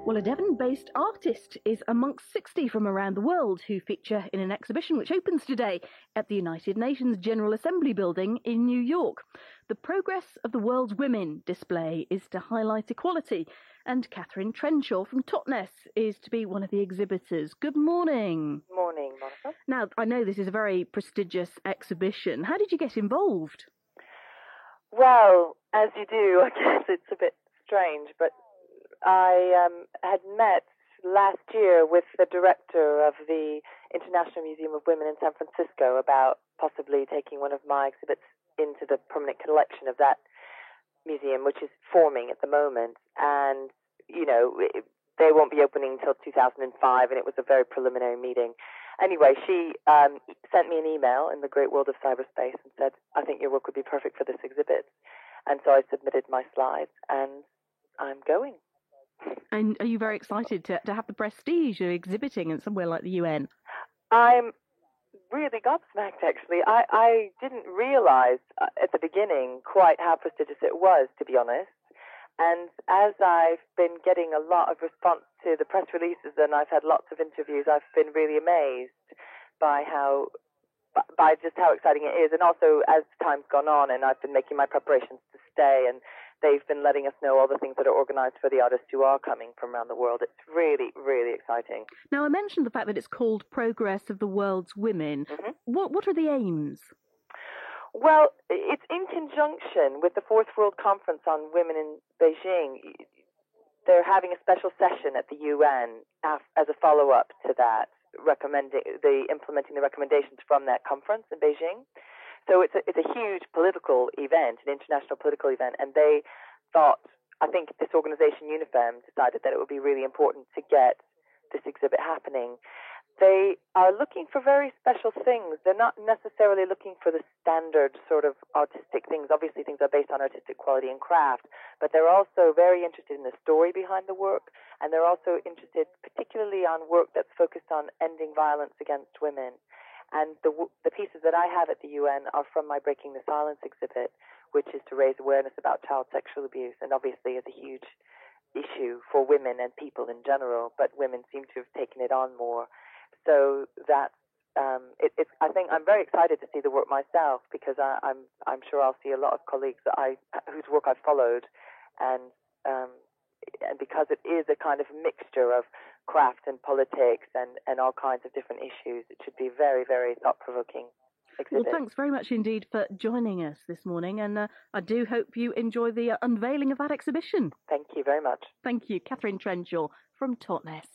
Well, a Devon-based artist is amongst 60 from around the world who feature in an exhibition which opens today at the United Nations General Assembly building in New York. The Progress of the World's Women display is to highlight equality, and Catherine Trenshaw from Totnes is to be one of the exhibitors. Good morning. Morning, Monica. Now, I know this is a very prestigious exhibition. How did you get involved? Well, as you do, I guess it's a bit strange, but I had met last year with the director of the International Museum of Women in San Francisco about possibly taking one of my exhibits into the permanent collection of that museum, which is forming at the moment. And, you know, they won't be opening until 2005, and it was a very preliminary meeting. Anyway, she sent me an email in the great world of cyberspace and said, I think your work would be perfect for this exhibit. And so I submitted my slides, and I'm going. And are you very excited to have the prestige of exhibiting in somewhere like the UN? I'm really gobsmacked, actually. I didn't realize at the beginning quite how prestigious it was, to be honest. And as I've been getting a lot of response to the press releases and I've had lots of interviews, I've been really amazed by just how exciting it is. And also, as time's gone on and I've been making my preparations to stay, and they've been letting us know all the things that are organized for the artists who are coming from around the world. It's really, really exciting. Now, I mentioned the fact that it's called Progress of the World's Women. Mm-hmm. What are the aims? Well, it's in conjunction with the Fourth World Conference on Women in Beijing. They're having a special session at the UN as a follow-up to that, implementing the recommendations from that conference in Beijing. So it's a huge political event, an international political event, and they thought, I think this organization, UNIFEM, decided that it would be really important to get this exhibit happening. They are looking for very special things. They're not necessarily looking for the standard sort of artistic things. Obviously, things are based on artistic quality and craft, but they're also very interested in the story behind the work, and they're also interested particularly on work that's focused on ending violence against women. And the pieces that I have at the UN are from my Breaking the Silence exhibit, which is to raise awareness about child sexual abuse, and obviously is a huge issue for women and people in general, but women seem to have taken it on more. So that's I think I'm very excited to see the work myself, because I'm sure I'll see a lot of colleagues whose work I've followed, and because it is a kind of mixture of craft and politics and all kinds of different issues, it should be very, very thought-provoking exhibit. Well, thanks very much indeed for joining us this morning, and I do hope you enjoy the unveiling of that exhibition. Thank you very much. Thank you. Catherine Trenshaw from Totnes.